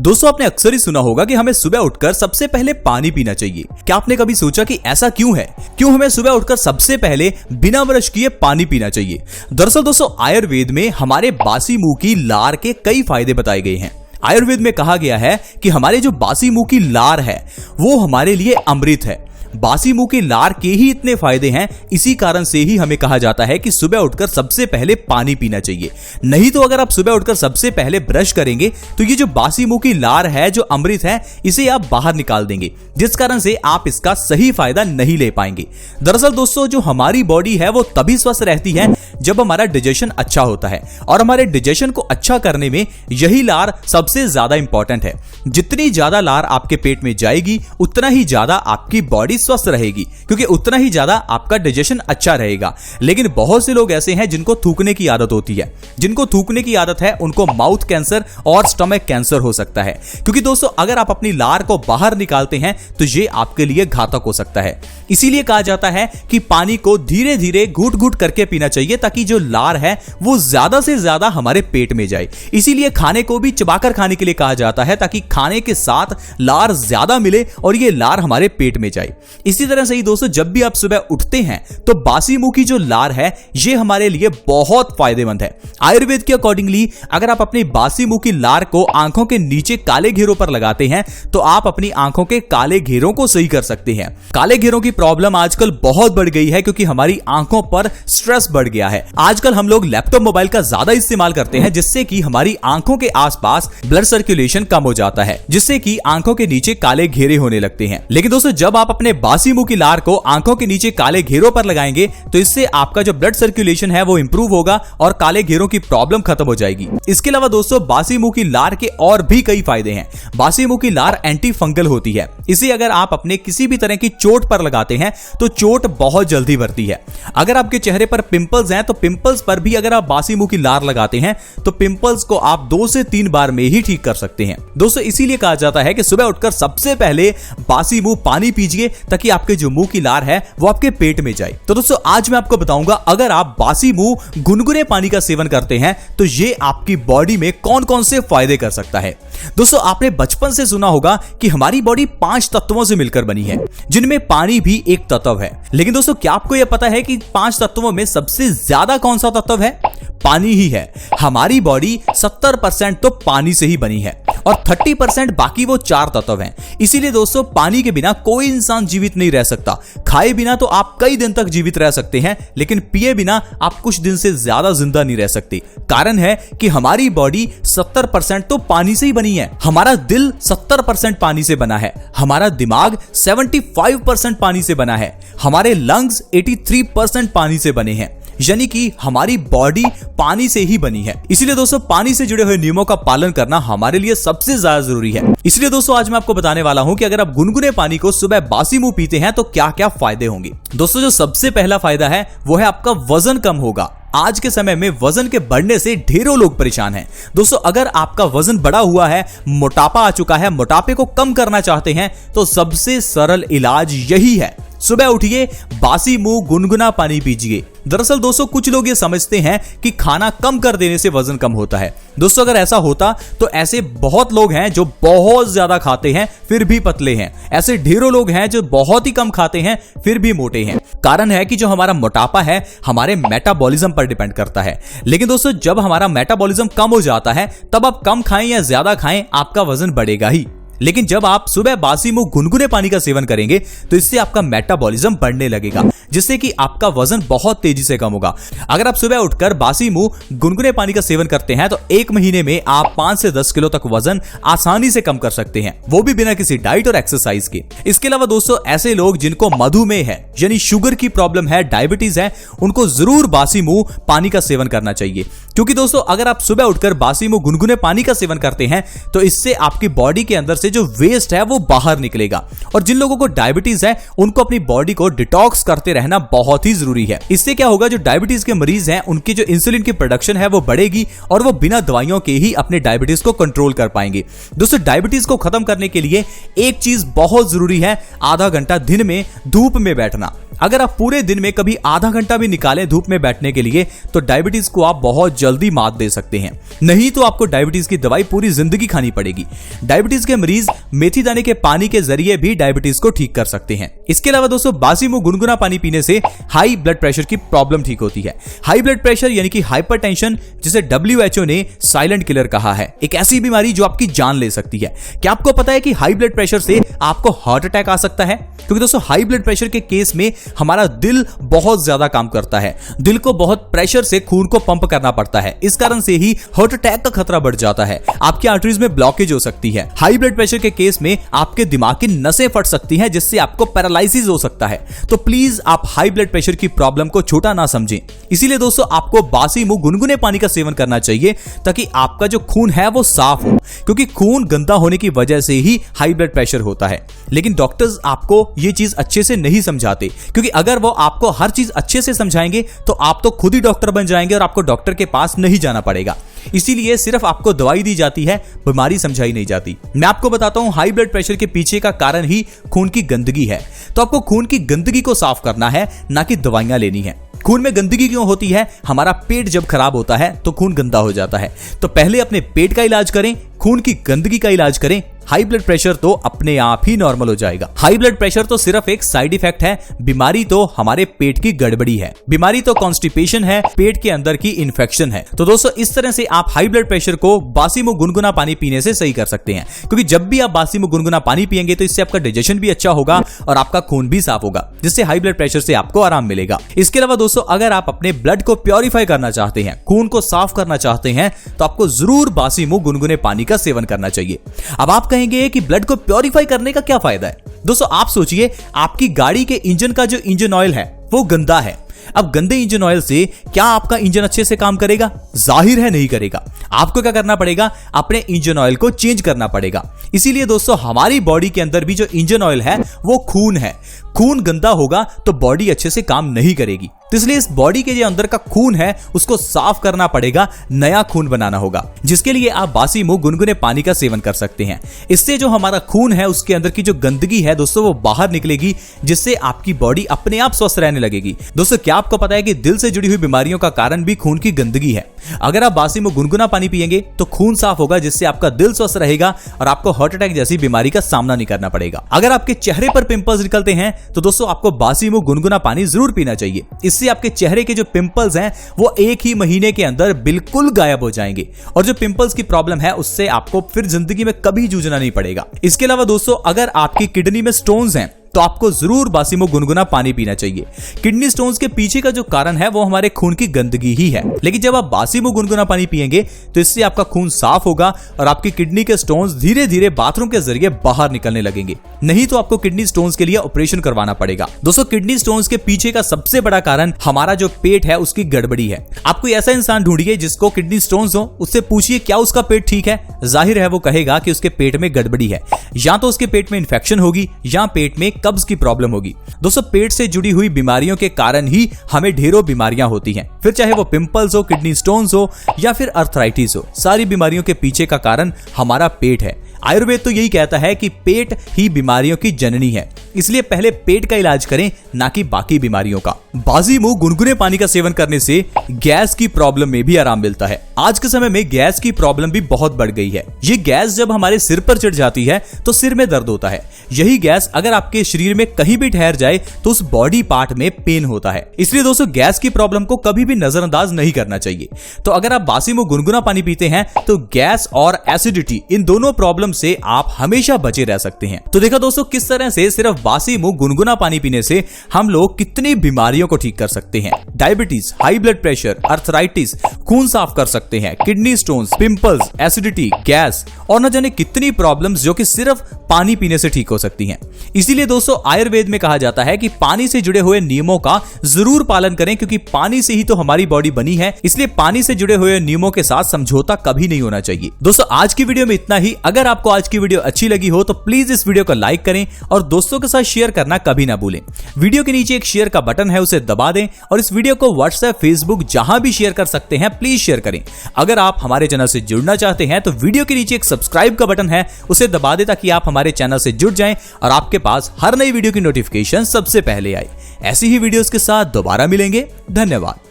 दोस्तों आपने अक्सर ही सुना होगा कि हमें सुबह उठकर सबसे पहले पानी पीना चाहिए। क्या आपने कभी सोचा कि ऐसा क्यों है? क्यों हमें सुबह उठकर सबसे पहले बिना ब्रश किए पानी पीना चाहिए? दरअसल दोस्तों आयुर्वेद में हमारे बासी मुंह की लार के कई फायदे बताए गए हैं। आयुर्वेद में कहा गया है कि हमारे जो बासी मुंह की लार है वो हमारे लिए अमृत है। बासी मुंह की लार के ही इतने फायदे हैं, इसी कारण से ही हमें कहा जाता है कि सुबह उठकर सबसे पहले पानी पीना चाहिए। नहीं तो अगर आप सुबह उठकर सबसे पहले ब्रश करेंगे तो ये जो बासी मुंह की लार है, जो अमृत है, इसे आप बाहर निकाल देंगे, जिस कारण से आप इसका सही फायदा नहीं ले पाएंगे। दरअसल दोस्तों जो हमारी बॉडी है वो तभी स्वस्थ रहती है जब हमारा डाइजेशन अच्छा होता है, और हमारे डाइजेशन को अच्छा करने में यही लार सबसे ज्यादा इंपॉर्टेंट है। जितनी ज्यादा लार आपके पेट में जाएगी उतना ही ज्यादा आपकी बॉडी स्वस्थ रहेगी, क्योंकि उतना ही ज्यादा आपका डाइजेशन अच्छा रहेगा। लेकिन बहुत से लोग ऐसे हैं जिनको थूकने की आदत होती है। जिनको थूकने की आदत है उनको माउथ कैंसर और स्टमक कैंसर हो सकता है, क्योंकि दोस्तों अगर आप अपनी लार को बाहर निकालते हैं तो ये आपके लिए घातक हो सकता है। इसीलिए कहा जाता है कि पानी को धीरे धीरे घूट घूट करके पीना चाहिए, ताकि जो लार है वो ज्यादा से ज्यादा हमारे पेट में जाए। इसीलिए खाने को भी चबाकर खाने के लिए कहा जाता है, ताकि खाने के साथ लार ज्यादा मिले और ये लार हमारे पेट में जाए। इसी तरह से ही दोस्तों जब भी आप सुबह उठते हैं तो बासी मुंह की जो लार है ये हमारे लिए बहुत फायदेमंद है। आयुर्वेद के अकॉर्डिंगली अगर आप अपनी बासी मुंह की लार को आंखों के नीचे काले घेरों पर लगाते हैं तो आप अपनी आंखों के काले घेरों को सही कर सकते हैं। काले घेरों की प्रॉब्लम आजकल बहुत बढ़ गई है, क्योंकि हमारी आंखों पर स्ट्रेस बढ़ गया है। आजकल हम लोग लैपटॉप मोबाइल का ज्यादा इस्तेमाल करते हैं, जिससे कि हमारी आंखों के आसपास ब्लड सर्कुलेशन कम हो जाता है, जिससे कि आंखों के नीचे काले घेरे होने लगते हैं। लेकिन दोस्तों जब आप अपने बासी मुंह की लार को आंखों के नीचे काले घेरों पर लगाएंगे तो इससे आपका जो ब्लड सर्कुलेशन है वो इंप्रूव होगा और काले घेरों की प्रॉब्लम खत्म हो जाएगी। इसके अलावा दोस्तों बासी मुंह की लार के और भी कई फायदे हैं। बासी मुंह की लार एंटी फंगल होती है। इसे अगर आप अपने किसी भी तरह की चोट पर लगाते हैं तो चोट बहुत जल्दी भरती है। अगर आपके चेहरे पर पिंपल्स हैं तो पिंपल्स पर भी अगर आप बासी मुंह की लार लगाते हैं तो पिंपल्स को आप 2 से 3 बार में ही ठीक कर सकते हैं। दोस्तों इसीलिए कहा जाता है कि सुबह उठकर सबसे पहले बासी मुंह पानी पीजिए, ताकि आपके जो मुंह की लार है वो आपके पेट में जाए। तो दोस्तों आज मैं आपको बताऊंगा अगर आप बासी मुंह गुनगुने पानी का सेवन करते हैं तो ये आपकी बॉडी में कौन कौन से फायदे कर सकता है। दोस्तों आपने बचपन से सुना होगा कि हमारी बॉडी 5 तत्वों से मिलकर बनी है, जिनमें पानी भी एक तत्व है। लेकिन दोस्तों क्या आपको यह पता है कि 5 तत्वों में सबसे ज्यादा कौन सा तत्व है? पानी ही है। हमारी बॉडी 70% तो पानी से ही बनी है और 30% बाकी वो 4 तत्व हैं। इसीलिए दोस्तों पानी के बिना कोई इंसान जीवित नहीं रह सकता। खाए बिना तो आप कई दिन तक जीवित रह सकते हैं, लेकिन पिए बिना आप कुछ दिन से ज्यादा जिंदा नहीं रह सकते। कारण है कि हमारी बॉडी 70% तो पानी से ही बनी है। हमारा दिल 70% पानी से बना है, हमारा दिमाग 75% पानी से बना है, हमारे लंग्स 83% पानी से बने हैं, यानी कि हमारी बॉडी पानी से ही बनी है। इसीलिए दोस्तों पानी से जुड़े हुए नियमों का पालन करना हमारे लिए सबसे ज्यादा जरूरी है। इसलिए दोस्तों आज मैं आपको बताने वाला हूं कि अगर आप गुनगुने पानी को सुबह बासी मुंह पीते हैं तो क्या क्या फायदे होंगे। दोस्तों जो सबसे पहला फायदा है वो है आपका वजन कम होगा। आज के समय में वजन के बढ़ने से ढेरों लोग परेशान हैं। दोस्तों अगर आपका वजन बढ़ा हुआ है, मोटापा आ चुका है, मोटापे को कम करना चाहते हैं तो सबसे सरल इलाज यही है, सुबह उठिए, बासी मुंह गुनगुना पानी पीजिए। दरअसल दोस्तों कुछ लोग ये समझते हैं कि खाना कम कर देने से वजन कम होता है। दोस्तों अगर ऐसा होता तो ऐसे बहुत लोग हैं जो बहुत ज्यादा खाते हैं फिर भी पतले हैं। ऐसे ढेरों लोग हैं जो बहुत ही कम खाते हैं फिर भी मोटे हैं। कारण है कि जो हमारा मोटापा है हमारे मेटाबॉलिज्म पर डिपेंड करता है। लेकिन दोस्तों जब हमारा मेटाबॉलिज्म कम हो जाता है तब आप कम खाएं या ज्यादा खाएं आपका वजन बढ़ेगा ही। लेकिन जब आप सुबह बासी मुंह गुनगुने पानी का सेवन करेंगे तो इससे आपका मेटाबॉलिज्म बढ़ने लगेगा, जिससे कि आपका वजन बहुत तेजी से कम होगा। अगर आप सुबह उठकर बासी मुंह गुनगुने पानी का सेवन करते हैं तो 1 महीने में आप 5 से 10 किलो तक वजन आसानी से कम कर सकते हैं, वो भी बिना किसी डाइट और एक्सरसाइज के। इसके अलावा दोस्तों ऐसे लोग जिनको मधुमेह है यानी शुगर की प्रॉब्लम है, डायबिटीज है, उनको जरूर बासी मुंह पानी का सेवन करना चाहिए। क्योंकि दोस्तों अगर आप सुबह उठकर बासी मुंह गुनगुने पानी का सेवन करते हैं तो इससे आपकी बॉडी के अंदर से जो वेस्ट है वो बाहर निकलेगा। और जिन लोगों को डायबिटीज है उनको अपनी बॉडी को डिटॉक्स करते रहना बहुत ही जरूरी है। इससे क्या होगा, जो डायबिटीज के मरीज हैं उनकी जो इंसुलिन की प्रोडक्शन है वो बढ़ेगी और वो बिना दवाइयों के ही अपने डायबिटीज को कंट्रोल कर पाएंगे। दोस्तों डायबिटीज को खत्म करने के लिए एक चीज बहुत जरूरी है, आधा घंटा दिन में धूप में बैठना। अगर आप पूरे दिन में कभी आधा घंटा भी निकालें धूप में बैठने के लिए तो डायबिटीज को आप बहुत जल्दी मात दे सकते हैं। नहीं तो आपको डायबिटीज की दवाई पूरी जिंदगी खानी पड़ेगी। डायबिटीज के मरीज मेथी दाने के पानी के जरिए भी डायबिटीज को ठीक कर सकते हैं। इसके अलावा दोस्तों, बासी मुंह गुनगुना पानी पीने से हाई ब्लड प्रेशर की प्रॉब्लम ठीक होती है। हाई ब्लड प्रेशर यानी कि हाइपरटेंशन, जिसे WHO ने साइलेंट किलर कहा है, एक ऐसी बीमारी जो आपकी जान ले सकती है। क्या आपको पता है कि हाई ब्लड प्रेशर से आपको हार्ट अटैक आ सकता है? क्योंकि दोस्तों, हाई ब्लड प्रेशर के केस में हमारा दिल बहुत ज्यादा काम करता है। दिल को बहुत प्रेशर से खून को पंप करना पड़ता है। इस कारण से ही हार्ट अटैक का खतरा बढ़ जाता है। आपकी आर्टरीज में ब्लॉकेज हो सकती है। हाई ब्लड प्रेशर के केस में आपके दिमाग की नसें फट सकती हैं, जिससे आपको पैरालिसिस हो सकता है। तो प्लीज आप हाई ब्लड प्रेशर की प्रॉब्लम को छोटा ना समझें। इसीलिए दोस्तों, आपको बासी मुंह गुनगुने पानी का सेवन करना चाहिए ताकि आपका जो खून है वो साफ हो, क्योंकि खून गंदा होने की वजह से ही हाई ब्लड प्रेशर होता है। लेकिन डॉक्टर्स आपको ये चीज अच्छे से नहीं समझाते, क्योंकि अगर वो आपको हर चीज अच्छे से समझाएंगे तो आप तो खुद ही डॉक्टर बन जाएंगे और आपको डॉक्टर के पास नहीं जाना पड़ेगा। इसीलिए सिर्फ आपको दवाई दी जाती है, बीमारी समझाई नहीं जाती। मैं आपको बताता हूं, हाई ब्लड प्रेशर के पीछे का कारण ही खून की गंदगी है। तो आपको खून की गंदगी को साफ करना है, ना कि दवाइयां लेनी है। खून में गंदगी क्यों होती है? हमारा पेट जब खराब होता है तो खून गंदा हो जाता है। तो पहले अपने पेट का इलाज करें, खून की गंदगी का इलाज करें। हाई ब्लड प्रेशर तो अपने आप ही नॉर्मल हो जाएगा। हाई ब्लड प्रेशर तो सिर्फ एक साइड इफेक्ट है, बीमारी तो हमारे पेट की गड़बड़ी है। बीमारी तो कॉन्स्टिपेशन है, पेट के अंदर की इन्फेक्शन है। तो दोस्तों, इस तरह से आप हाई ब्लड प्रेशर को बासी मुंह गुनगुना पानी पीने से सही कर सकते हैं, क्योंकि जब भी आप बासी मुंह गुनगुना पानी पिएंगे तो इससे आपका डाइजेशन भी अच्छा होगा और आपका खून भी साफ होगा, जिससे हाई ब्लड प्रेशर से आपको आराम मिलेगा। इसके अलावा दोस्तों, अगर आप अपने ब्लड को प्योरीफाई करना चाहते हैं, खून को साफ करना चाहते हैं, तो आपको जरूर बासी मुंह गुनगुने पानी का सेवन करना चाहिए। अब आप कहेंगे कि ब्लड को प्योरीफाई करने का क्या फायदा है? दोस्तों, आप सोचिए, आपकी गाड़ी के इंजन का जो इंजन ऑयल है वो गंदा है। अब गंदे इंजन ऑयल से क्या आपका इंजन अच्छे से काम करेगा? जाहिर है नहीं करेगा। आपको क्या करना पड़ेगा? अपने इंजन ऑयल को चेंज करना पड़ेगा। इसीलिए दोस्तों, हमारी बॉडी के अंदर भी जो इंजन ऑयल है वो खून है। खून गंदा होगा तो बॉडी अच्छे से काम नहीं करेगी। तो इसलिए इस बॉडी के जो अंदर का खून है उसको साफ करना पड़ेगा, नया खून बनाना होगा, जिसके लिए आप बासी मुंह गुनगुने पानी का सेवन कर सकते हैं। इससे जो हमारा खून है उसके अंदर की जो गंदगी है दोस्तों वो बाहर निकलेगी, जिससे आपकी बॉडी अपने आप स्वस्थ रहने लगेगी। दोस्तों, क्या आपको पता है कि दिल से जुड़ी हुई बीमारियों का कारण भी खून की गंदगी है? अगर आप बासी मुंह गुनगुना पानी पिएंगे तो खून साफ होगा, जिससे आपका दिल स्वस्थ रहेगा और आपको हार्ट अटैक जैसी बीमारी का सामना नहीं करना पड़ेगा। अगर आपके चेहरे पर पिंपल्स निकलते हैं तो दोस्तों, आपको बासी मुंह गुनगुना पानी जरूर पीना चाहिए। इससे आपके चेहरे के जो पिंपल्स हैं वो एक ही महीने के अंदर बिल्कुल गायब हो जाएंगे, और जो पिंपल्स की प्रॉब्लम है उससे आपको फिर जिंदगी में कभी जूझना नहीं पड़ेगा। इसके अलावा दोस्तों, अगर आपकी किडनी में स्टोन्स हैं तो आपको जरूर बासी मुंह गुनगुना पानी पीना चाहिए। किडनी स्टोन्स के पीछे का जो कारण है वो हमारे खून की गंदगी ही है। लेकिन जब आप बासी मुंह गुनगुना पानी पिएंगे तो इससे आपका खून साफ होगा और आपकी किडनी के स्टोन्स धीरे धीरे बाथरूम के जरिए बाहर निकलने लगेंगे। नहीं तो आपको किडनी स्टोन्स के लिए ऑपरेशन करवाना पड़ेगा। दोस्तों, किडनी स्टोन्स के पीछे का सबसे बड़ा कारण हमारा जो पेट है उसकी गड़बड़ी है। आप कोई ऐसा इंसान ढूंढिए जिसको किडनी स्टोन्स हो, उससे पूछिए क्या उसका पेट ठीक है। जाहिर है वो कहेगा कि उसके पेट में गड़बड़ी है, या तो उसके पेट में इंफेक्शन होगी या पेट में कब्ज की प्रॉब्लम होगी। दोस्तों, पेट से जुड़ी हुई बीमारियों के कारण ही हमें ढेरों बीमारियां होती हैं, फिर चाहे वो पिंपल्स हो, किडनी स्टोन्स हो या फिर अर्थराइटिस हो। सारी बीमारियों के पीछे का कारण हमारा पेट है। आयुर्वेद तो यही कहता है कि पेट ही बीमारियों की जननी है, इसलिए पहले पेट का इलाज करें, ना कि बाकी बीमारियों का। बासी मुंह गुनगुने पानी का सेवन करने से गैस की प्रॉब्लम में भी आराम मिलता है। आज के समय में गैस की प्रॉब्लम भी बहुत बढ़ गई है। ये गैस जब हमारे सिर पर चढ़ जाती है तो सिर में दर्द होता है। यही गैस अगर आपके शरीर में कहीं भी ठहर जाए तो उस बॉडी पार्ट में पेन होता है। इसलिए दोस्तों, गैस की प्रॉब्लम को कभी भी नजरअंदाज नहीं करना चाहिए। तो अगर आप बासी मुंह गुनगुना पानी पीते हैं तो गैस और एसिडिटी, इन दोनों प्रॉब्लम से आप हमेशा बचे रह सकते हैं। तो देखा दोस्तों, किस तरह से सिर्फ बासी मुंह गुनगुना पानी पीने से हम लोग कितनी बीमारियों को ठीक कर सकते हैं। Diabetes, high blood pressure, arthritis, खून साफ कर सकते हैं, kidney stones, pimples, acidity, gas और न जाने कितनी प्रॉब्लम्स जो कि सिर्फ पानी पीने से ठीक हो सकती हैं। इसीलिए दोस्तों, आयुर्वेद में कहा जाता है कि पानी से जुड़े हुए नियमों का जरूर पालन करें, क्योंकि पानी से ही तो हमारी बॉडी बनी है। इसलिए पानी से जुड़े हुए नियमों के साथ समझौता कभी नहीं होना चाहिए। दोस्तों, आज की वीडियो में इतना ही। अगर आपको आज की वीडियो अच्छी लगी हो तो प्लीज इस वीडियो को लाइक करें और दोस्तों के साथ शेयर करना कभी ना भूलें। वीडियो के नीचे एक शेयर का बटन है, उसे दबा दें और इस वीडियो को व्हाट्सएप, फेसबुक जहां भी शेयर कर सकते हैं प्लीज शेयर करें। अगर आप हमारे चैनल से जुड़ना चाहते हैं तो वीडियो के नीचे एक सब्सक्राइब का बटन है, उसे दबा दें ताकि आप हमारे चैनल से जुड़ जाएं और आपके पास हर नई वीडियो की नोटिफिकेशन सबसे पहले आए। ऐसी ही वीडियोस के साथ दोबारा मिलेंगे। धन्यवाद।